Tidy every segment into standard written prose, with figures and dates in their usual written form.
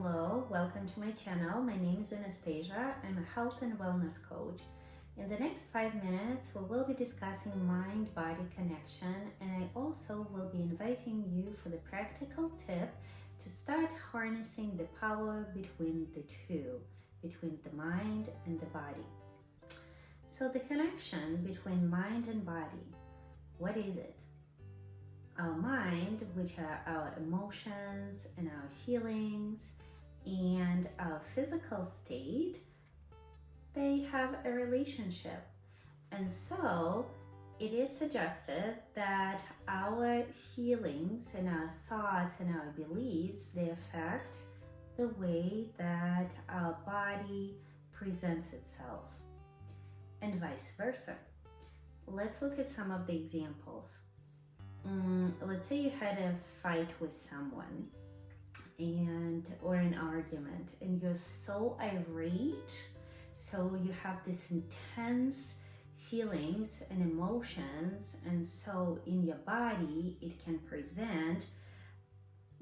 Hello, welcome to my channel. My name is Anastasiya. I'm a health and wellness coach. In the next 5 minutes, we will be discussing mind-body connection, and I also will be inviting you for the practical tip to start harnessing the power between the two, between the mind and the body. So the connection between mind and body, what is it? Our mind, which are our emotions and our feelings and our physical state, they have a relationship. And so it is suggested that our feelings and our thoughts and our beliefs, they affect the way that our body presents itself, and vice versa. Let's look at some of the examples. Let's say you had a fight with someone or an argument, and you're so irate, so you have this intense feelings and emotions, and so in your body it can present,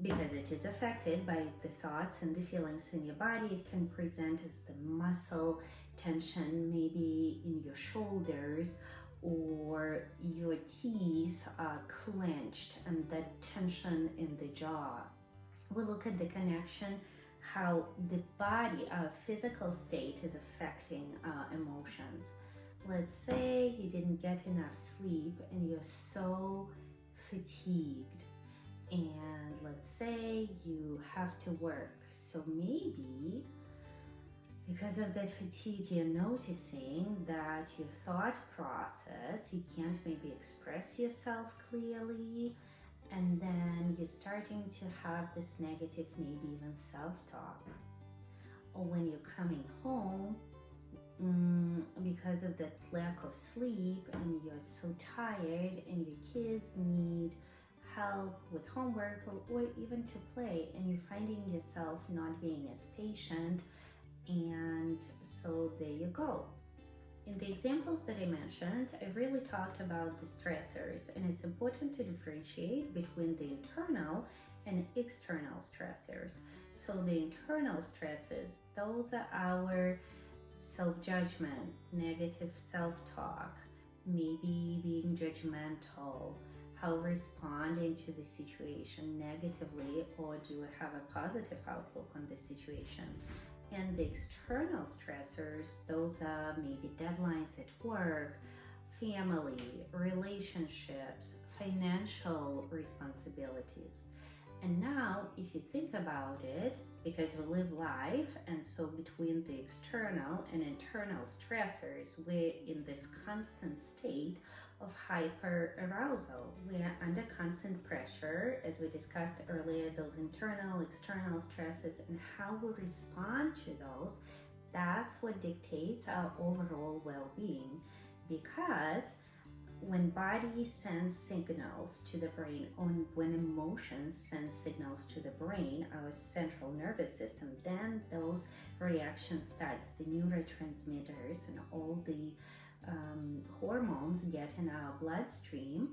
because it is affected by the thoughts and the feelings in your body, it can present as the muscle tension, maybe in your shoulders, or your teeth are clenched and that tension in the jaw. We look at the connection, how the body, our physical state, is affecting our emotions. Let's say you didn't get enough sleep and you're so fatigued, and let's say you have to work, so maybe because of that fatigue, you're noticing that your thought process, you can't maybe express yourself clearly, and then you're starting to have this negative, maybe even self-talk. Or when you're coming home, because of that lack of sleep and you're so tired and your kids need help with homework or even to play, and you're finding yourself not being as patient, and so there you go. In the examples that I mentioned, I really talked about the stressors, and it's important to differentiate between the internal and external stressors. So the internal stresses, those are our self-judgment, negative self-talk, maybe being judgmental, how responding to the situation negatively, or do I have a positive outlook on the situation. And the external stressors, those are maybe deadlines at work, family, relationships, financial responsibilities. And now, if you think about it, because we live life, and so between the external and internal stressors, we're in this constant state of hyperarousal. We are under constant pressure, as we discussed earlier, those internal, external stresses, and how we respond to those, that's what dictates our overall well-being. Because when body sends signals to the brain, or when emotions send signals to the brain, our central nervous system, then those reactions starts, the neurotransmitters and all the hormones get in our bloodstream,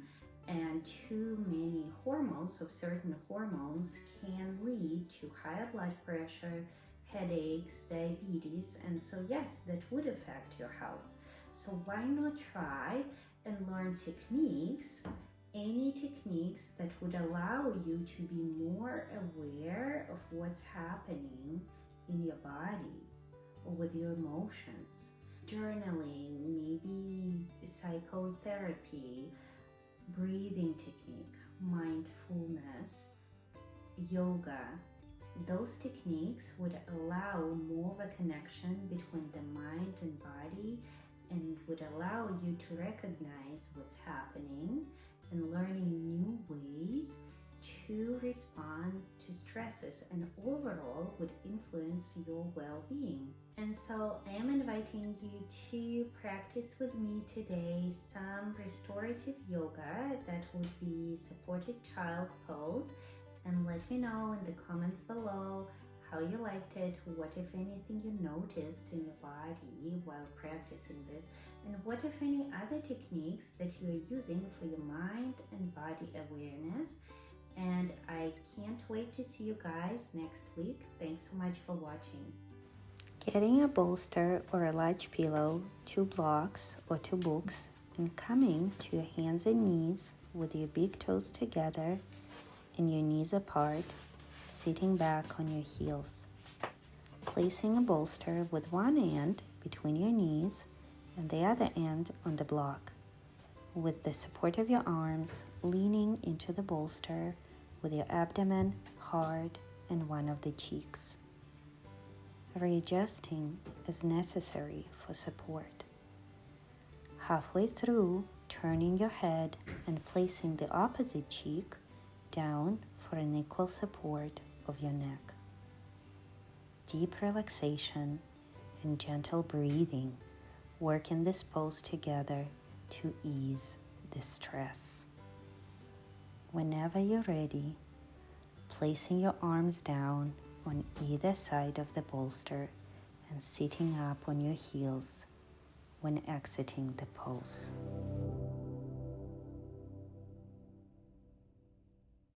and too many hormones of certain hormones can lead to higher blood pressure, headaches, diabetes, and so yes, that would affect your health. So why not try and learn techniques, any techniques that would allow you to be more aware of what's happening in your body or with your emotions. Journaling, maybe psychotherapy, breathing technique, mindfulness, yoga. Those techniques would allow more of a connection between the mind and body, and would allow you to recognize what's happening and learning new ways to respond to stresses, and overall would influence your well-being. And so I am inviting you to practice with me today some restorative yoga that would be supported child pose, and let me know in the comments below how you liked it, what if anything you noticed in your body while practicing this, and what if any other techniques that you are using for your mind and body awareness, and I can't wait to see you guys next week. Thanks so much for watching. Getting a bolster or a large pillow, 2 blocks or 2 books, and coming to your hands and knees with your big toes together and your knees apart, sitting back on your heels. Placing a bolster with one end between your knees and the other end on the block. With the support of your arms, leaning into the bolster with your abdomen, heart, and one of the cheeks. Readjusting as necessary for support. Halfway through, turning your head and placing the opposite cheek down for an equal support of your neck. Deep relaxation and gentle breathing work in this pose together to ease the stress. Whenever you're ready, placing your arms down on either side of the bolster and sitting up on your heels when exiting the pose.